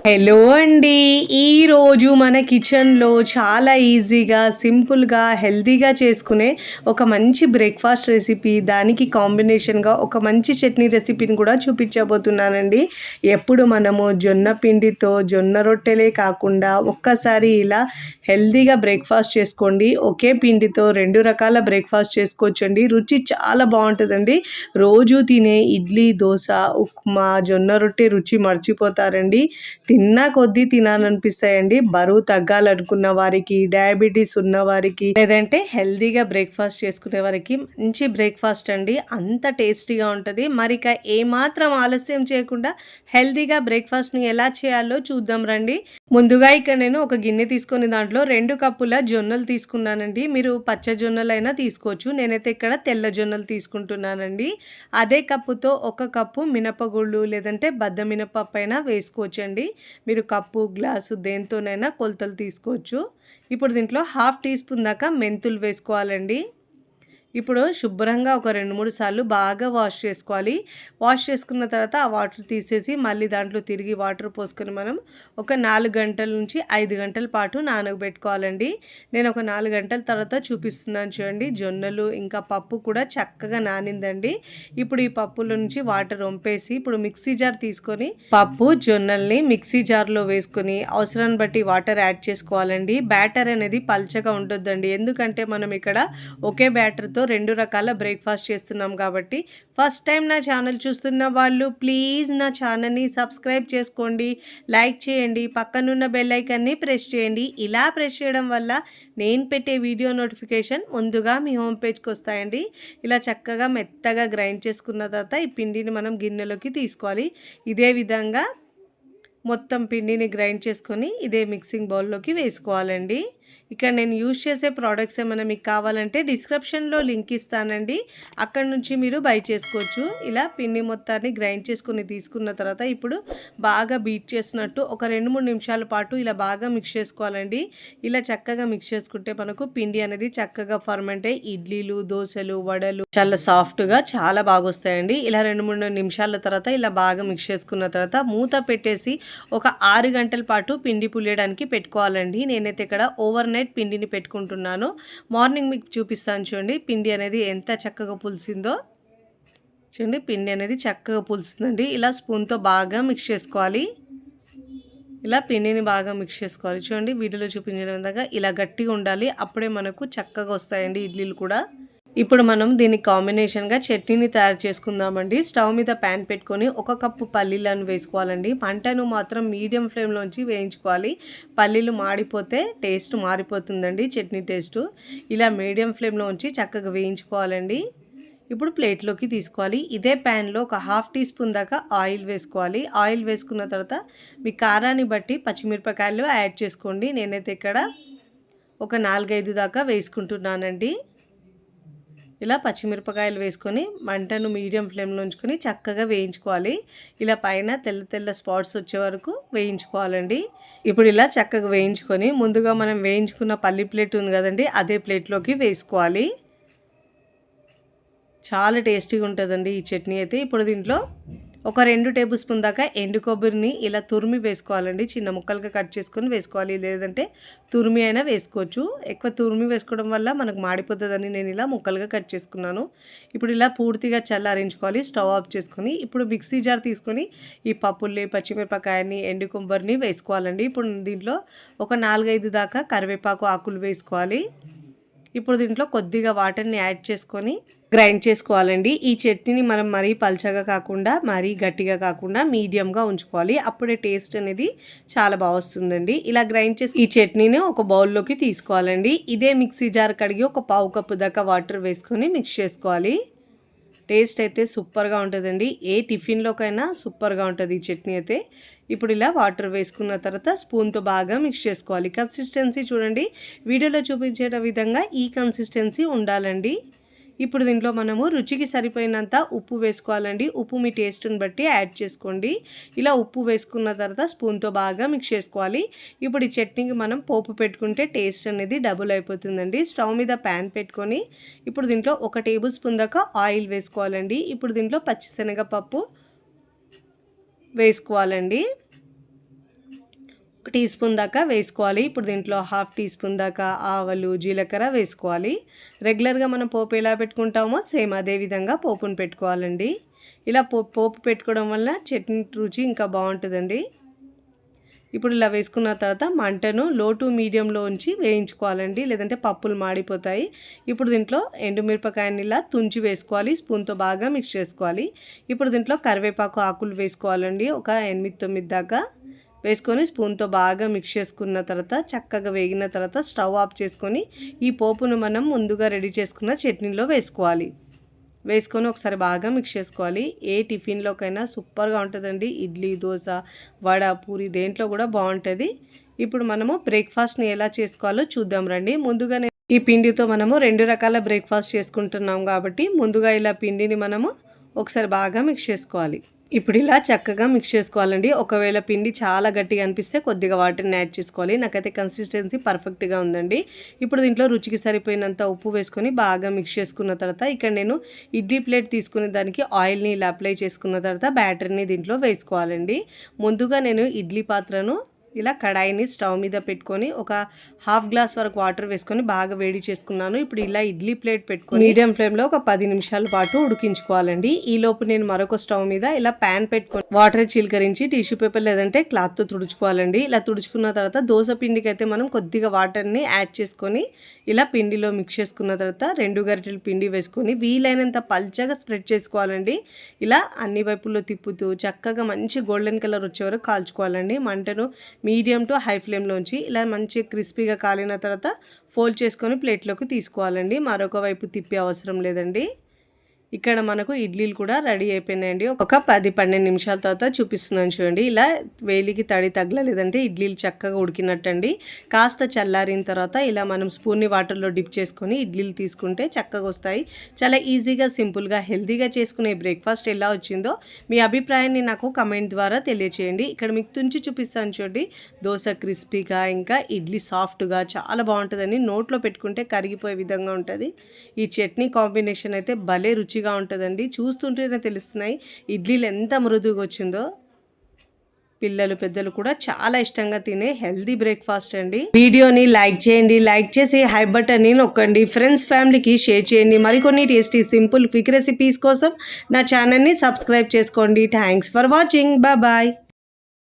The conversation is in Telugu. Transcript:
హలో అండి. ఈరోజు మన కిచెన్‌లో చాలా ఈజీగా, సింపుల్‌గా, హెల్తీగా చేసుకునే ఒక మంచి బ్రేక్‌ఫాస్ట్ రెసిపీ, దానికి కాంబినేషన్‌గా ఒక మంచి చట్నీ రెసిపీని కూడా చూపించబోతున్నానండి. ఎప్పుడు మనము జొన్న పిండితో జొన్న రొట్టెలే కాకుండా ఒక్కసారి ఇలా హెల్తీగా బ్రేక్‌ఫాస్ట్ చేసుకోండి. ఒకే పిండితో 2 రకాల బ్రేక్‌ఫాస్ట్ చేసుకోవచ్చండి. రుచి చాలా బావుంటదండి. రోజు తినే ఇడ్లీ, దోస, ఉప్మా, జొన్న రొట్టె రుచి మర్చిపోతారండి. తిన్నా కొద్దీ తినాలనిపిస్తాయండి. బరువు తగ్గాలనుకున్న వారికి, డయాబెటీస్ ఉన్నవారికి, లేదంటే హెల్తీగా బ్రేక్‌ఫాస్ట్ చేసుకునే వారికి మంచి బ్రేక్‌ఫాస్ట్ అండి. అంత టేస్టీగా ఉంటది. మరిక ఏమాత్రం ఆలస్యం చేయకుండా హెల్తీగా బ్రేక్‌ఫాస్ట్‌ని ఎలా చేయాలో చూద్దాం రండి. ముందుగా ఇక్కడ నేను ఒక గిన్నె తీసుకొని దాంట్లో 2 కప్పుల జొన్నలు తీసుకున్నానండి. మీరు పచ్చ జొన్నలైనా తీసుకోవచ్చు. నేనైతే ఇక్కడ తెల్ల జొన్నలు తీసుకుంటున్నానండి. అదే కప్పుతో ఒక కప్పు మినపగుళ్ళు లేదంటే బద్ద మినపప్పైనా వేసుకోవచ్చండి. మీరు కప్పు, గ్లాసు దేనితోనైనా కొలతలు తీసుకోవచ్చు. ఇప్పుడు దీంట్లో హాఫ్ టీ స్పూన్ దాకా మెంతులు వేసుకోవాలండి. ఇప్పుడు శుభ్రంగా ఒక 2, 3 సార్లు బాగా వాష్ చేసుకోవాలి. వాష్ చేసుకున్న తర్వాత ఆ వాటర్ తీసేసి మళ్ళీ దాంట్లో తిరిగి వాటర్ పోసుకొని మనం ఒక 4 గంటల నుంచి 5 గంటల పాటు నానబెట్టుకోవాలండి. నేను ఒక 4 గంటల తర్వాత చూపిస్తున్నాను చూడండి. జొన్నలు ఇంకా పప్పు కూడా చక్కగా నానిందండి. ఇప్పుడు ఈ పప్పులో నుంచి వాటర్ వంపేసి ఇప్పుడు మిక్సీ జార్ తీసుకొని పప్పు, జొన్నల్ని మిక్సీ జార్లో వేసుకొని అవసరాన్ని బట్టి వాటర్ యాడ్ చేసుకోవాలండి. బ్యాటర్ అనేది పల్చగా ఉండొద్దండి. ఎందుకంటే మనం ఇక్కడ ఒకే బ్యాటర్తో 2 రకాల బ్రేక్‌ఫాస్ట్ చేస్తున్నాం కాబట్టి, ఫస్ట్ టైం నా ఛానల్ చూస్తున్న వాళ్ళు ప్లీజ్ నా ఛానల్‌ని సబ్స్క్రైబ్ చేసుకోండి, లైక్ చేయండి, పక్కనున్న బెల్ ఐకాన్ని ప్రెస్ చేయండి. ఇలా ప్రెస్ చేయడం వల్ల నేను పెట్టే వీడియో నోటిఫికేషన్ ముందుగా మీ హోమ్ పేజ్‌కి వస్తాయండి. ఇలా చక్కగా మెత్తగా గ్రైండ్ చేసుకున్న తర్వాత ఈ పిండిని మనం గిన్నెలోకి తీసుకోవాలి. ఇదే విధంగా మొత్తం పిండిని గ్రైండ్ చేసుకొని ఇదే మిక్సింగ్ బౌల్లోకి వేసుకోవాలండి. ఇక్కడ నేను యూజ్ చేసే ప్రోడక్ట్స్ ఏమైనా మీకు కావాలంటే డిస్క్రిప్షన్లో లింక్ ఇస్తానండి. అక్కడ నుంచి మీరు బై చేసుకోవచ్చు. ఇలా పిండి మొత్తాన్ని గ్రైండ్ చేసుకుని తీసుకున్న తర్వాత ఇప్పుడు బాగా బీట్ చేసినట్టు ఒక 2-3 నిమిషాల పాటు ఇలా బాగా మిక్స్ చేసుకోవాలండి. ఇలా చక్కగా మిక్స్ చేసుకుంటే మనకు పిండి అనేది చక్కగా ఫర్మెంట్ అయ్యి ఇడ్లీలు, దోశలు, వడలు చాలా సాఫ్ట్గా చాలా బాగా వస్తాయండి. ఇలా 2-3 నిమిషాల తర్వాత ఇలా బాగా మిక్స్ చేసుకున్న తర్వాత మూత పెట్టేసి ఒక 6 గంటల పాటు పిండి పులియడానికి పెట్టుకోవాలండి. నేనైతే ఇక్కడ ఓవర్ నైట్ పిండిని పెట్టుకుంటున్నాను. మార్నింగ్ మీకు చూపిస్తాను చూడండి పిండి అనేది ఎంత చక్కగా పులిసిందో. చూడండి పిండి అనేది చక్కగా పులుస్తుందండి. ఇలా స్పూన్తో బాగా మిక్స్ చేసుకోవాలి. ఇలా పిండిని బాగా మిక్స్ చేసుకోవాలి. చూడండి వీడియోలో చూపించిన విధంగా ఇలా గట్టిగా ఉండాలి. అప్పుడే మనకు చక్కగా వస్తాయండి ఇడ్లీలు కూడా. ఇప్పుడు మనం దీనికి కాంబినేషన్గా చట్నీని తయారు చేసుకుందామండి. స్టవ్ మీద ప్యాన్ పెట్టుకొని 1 కప్పు పల్లీలను వేసుకోవాలండి. మంటను మాత్రం మీడియం ఫ్లేమ్లోంచి వేయించుకోవాలి. పల్లీలు మాడిపోతే టేస్ట్ మారిపోతుందండి చట్నీ టేస్టు. ఇలా మీడియం ఫ్లేమ్లో ఉంచి చక్కగా వేయించుకోవాలండి. ఇప్పుడు ప్లేట్లోకి తీసుకోవాలి. ఇదే ప్యాన్లో ఒక హాఫ్ టీ స్పూన్ దాకా ఆయిల్ వేసుకోవాలి. ఆయిల్ వేసుకున్న తర్వాత మీ కారాన్ని బట్టి పచ్చిమిరపకాయలు యాడ్ చేసుకోండి. నేనైతే ఇక్కడ ఒక 4-5 దాకా వేసుకుంటున్నానండి. ఇలా పచ్చిమిరపకాయలు వేసుకొని మంటను మీడియం ఫ్లేమ్లో ఉంచుకొని చక్కగా వేయించుకోవాలి. ఇలా పైన తెల్ల తెల్ల స్పాట్స్ వచ్చే వరకు వేయించుకోవాలండి. ఇప్పుడు ఇలా చక్కగా వేయించుకొని ముందుగా మనం వేయించుకున్న పల్లి ప్లేట్ ఉంది కదండి, అదే ప్లేట్లోకి వేసుకోవాలి. చాలా టేస్టీగా ఉంటుందండి ఈ చట్నీ అయితే. ఇప్పుడు దీంట్లో ఒక 2 టేబుల్ స్పూన్ దాకా ఎండు కొబ్బరిని ఇలా తురిమి వేసుకోవాలండి. చిన్న ముక్కలుగా కట్ చేసుకొని వేసుకోవాలి, లేదంటే తురిమి అయినా వేసుకోవచ్చు. ఎక్కువ తురిమి వేసుకోవడం వల్ల మనకు మాడిపోతుందని నేను ఇలా ముక్కలుగా కట్ చేసుకున్నాను. ఇప్పుడు ఇలా పూర్తిగా చల్లారించుకోవాలి. స్టవ్ ఆఫ్ చేసుకొని ఇప్పుడు మిక్సీ జార్ తీసుకొని ఈ పప్పుల్ని, పచ్చిమిరపకాయని, ఎండు కొబ్బరిని వేసుకోవాలండి. ఇప్పుడు దీంట్లో ఒక 4-5 దాకా కరివేపాకు ఆకులు వేసుకోవాలి. ఇప్పుడు దీంట్లో కొద్దిగా వాటర్ని యాడ్ చేసుకొని గ్రైండ్ చేసుకోవాలండి. ఈ చట్నీని మనం మరీ పల్చగా కాకుండా మరీ గట్టిగా కాకుండా మీడియంగా ఉంచుకోవాలి. అప్పుడే టేస్ట్ అనేది చాలా బాగా వస్తుందండి. ఇలా గ్రైండ్ చేసి ఈ చట్నీని ఒక బౌల్లోకి తీసుకోవాలండి. ఇదే మిక్సీ జార్ కడిగి ఒక పావు కప్పు దాకా వాటర్ వేసుకొని మిక్స్ చేసుకోవాలి. టేస్ట్ అయితే సూపర్గా ఉంటుందండి. ఏ టిఫిన్లోకైనా సూపర్గా ఉంటుంది ఈ చట్నీ అయితే. ఇప్పుడు ఇలా వాటర్ వేసుకున్న తర్వాత స్పూన్తో బాగా మిక్స్ చేసుకోవాలి. కన్సిస్టెన్సీ చూడండి, వీడియోలో చూపించే విధంగా ఈ కన్సిస్టెన్సీ ఉండాలండి. ఇప్పుడు దీంట్లో మనము రుచికి సరిపోయినంత ఉప్పు వేసుకోవాలండి. ఉప్పు మీ టేస్ట్ని బట్టి యాడ్ చేసుకోండి. ఇలా ఉప్పు వేసుకున్న తర్వాత స్పూన్తో బాగా మిక్స్ చేసుకోవాలి. ఇప్పుడు ఈ చట్నీకి మనం పోపు పెట్టుకుంటే టేస్ట్ అనేది డబుల్ అయిపోతుందండి. స్టవ్ మీద ప్యాన్ పెట్టుకొని ఇప్పుడు దీంట్లో 1 టేబుల్ స్పూన్ దాకా ఆయిల్ వేసుకోవాలండి. ఇప్పుడు దీంట్లో పచ్చిశనగపప్పు వేసుకోవాలండి. ఒక టీ స్పూన్ దాకా వేసుకోవాలి. ఇప్పుడు దీంట్లో హాఫ్ టీ స్పూన్ దాకా ఆవాలు, జీలకర్ర వేసుకోవాలి. రెగ్యులర్గా మనం పోపు ఎలా పెట్టుకుంటామో సేమ్ అదే విధంగా పోపును పెట్టుకోవాలండి. ఇలా పోపు పెట్టుకోవడం వల్ల చట్నీ రుచి ఇంకా బాగుంటుందండి. ఇప్పుడు ఇలా వేసుకున్న తర్వాత మంటను లో టు మీడియంలో ఉంచి వేయించుకోవాలండి, లేదంటే పప్పులు మాడిపోతాయి. ఇప్పుడు దీంట్లో ఎండుమిరపకాయని ఇలా తుంచి వేసుకోవాలి, స్పూన్తో బాగా మిక్స్ చేసుకోవాలి. ఇప్పుడు దీంట్లో కరివేపాకు ఆకులు వేసుకోవాలండి, ఒక 8-9 దాకా వేసుకొని స్పూన్తో బాగా మిక్స్ చేసుకున్న తర్వాత చక్కగా వేగిన తర్వాత స్టవ్ ఆఫ్ చేసుకొని ఈ పోపును మనం ముందుగా రెడీ చేసుకున్న చట్నీలో వేసుకోవాలి. వేసుకొని ఒకసారి బాగా మిక్స్ చేసుకోవాలి. ఏ టిఫిన్లోకైనా సూపర్గా ఉంటుందండి. ఇడ్లీ, దోశ, వడ, పూరి దేంట్లో కూడా బాగుంటుంది. ఇప్పుడు మనము బ్రేక్ఫాస్ట్ని ఎలా చేసుకోవాలో చూద్దాం రండి. ముందుగానే ఈ పిండితో మనము 2 రకాల బ్రేక్ఫాస్ట్ చేసుకుంటున్నాం కాబట్టి ముందుగా ఇలా పిండిని మనము ఒకసారి బాగా మిక్స్ చేసుకోవాలి. ఇప్పుడు ఇలా చక్కగా మిక్స్ చేసుకోవాలండి. ఒకవేళ పిండి చాలా గట్టిగా అనిపిస్తే కొద్దిగా వాటర్ని యాడ్ చేసుకోవాలి. నాకైతే కన్సిస్టెన్సీ పర్ఫెక్ట్గా ఉందండి. ఇప్పుడు దీంట్లో రుచికి సరిపోయినంత ఉప్పు వేసుకొని బాగా మిక్స్ చేసుకున్న తర్వాత ఇక్కడ నేను ఇడ్లీ ప్లేట్ తీసుకునే దానికి ఆయిల్ని ఇలా అప్లై చేసుకున్న తర్వాత బ్యాటర్ని దీంట్లో వేసుకోవాలండి. ముందుగా నేను ఇడ్లీ పాత్రను ఇలా కడాయిని స్టవ్ మీద పెట్టుకొని ఒక హాఫ్ గ్లాస్ వరకు వాటర్ వేసుకొని బాగా వేడి చేసుకున్నాను. ఇప్పుడు ఇలా ఇడ్లీ ప్లేట్ పెట్టుకొని మీడియం ఫ్లేమ్లో ఒక 10 నిమిషాల పాటు ఉడికించుకోవాలండి. ఈలోపు నేను మరొక స్టవ్ మీద ఇలా ప్యాన్ పెట్టుకొని వాటర్ చిలకరించి టిష్యూ పేపర్ లేదంటే క్లాత్తో తుడుచుకోవాలండి. ఇలా తుడుచుకున్న తర్వాత దోశ పిండికి అయితే మనం కొద్దిగా వాటర్ని యాడ్ చేసుకొని ఇలా పిండిలో మిక్స్ చేసుకున్న తర్వాత 2 గరిటెలు పిండి వేసుకొని వీలైనంత పల్చగా స్ప్రెడ్ చేసుకోవాలండి. ఇలా అన్ని వైపుల్లో తిప్పుతూ చక్కగా మంచి గోల్డెన్ కలర్ వచ్చే వరకు కాల్చుకోవాలండి. మంటను మీడియం టు హై ఫ్లేమ్లోంచి ఇలా మంచి క్రిస్పీగా కాలిన తర్వాత ఫోల్డ్ చేసుకొని ప్లేట్లోకి తీసుకోవాలండి. మరొక వైపు తిప్పే అవసరం లేదండి. ఇక్కడ మనకు ఇడ్లీలు కూడా రెడీ అయిపోయినాయండి. ఒక 10-12 నిమిషాల తర్వాత చూపిస్తున్నాను చూడండి. ఇలా వేలికి తడి తగలలేదంటే ఇడ్లీలు చక్కగా ఉడికినట్టండి. కాస్త చల్లారిన తర్వాత ఇలా మనం స్పూన్ని వాటర్లో డిప్ చేసుకొని ఇడ్లీలు తీసుకుంటే చక్కగా వస్తాయి. చాలా ఈజీగా, సింపుల్గా, హెల్తీగా చేసుకునే బ్రేక్ఫాస్ట్ ఎలా వచ్చిందో మీ అభిప్రాయాన్ని నాకు కమెంట్ ద్వారా తెలియచేయండి. ఇక్కడ మీకు తుంచి చూపిస్తాను చూడండి. దోశ క్రిస్పీగా ఇంకా ఇడ్లీ సాఫ్ట్గా చాలా బాగుంటుందని, నోట్లో పెట్టుకుంటే కరిగిపోయే విధంగా ఉంటుంది. ఈ చట్నీ కాంబినేషన్ అయితే భలే రుచి ఉంటుందండి. చూస్తుంటేనే తెలుస్తున్నాయి ఇడ్లీలు ఎంత మృదువుగా వచ్చిందో. పిల్లలు పెద్దలు కూడా చాలా ఇష్టంగా తినే హెల్దీ బ్రేక్ఫాస్ట్ అండి. వీడియోని లైక్ చేయండి, లైక్ చేసి హై బటన్ ని నొక్కండి. ఫ్రెండ్స్, ఫ్యామిలీకి షేర్ చేయండి. మరికొన్ని టేస్టీ, సింపుల్, క్విక్ రెసిపీస్ కోసం నా ఛానల్ని సబ్స్క్రైబ్ చేసుకోండి. Thanks for watching. బాయ్.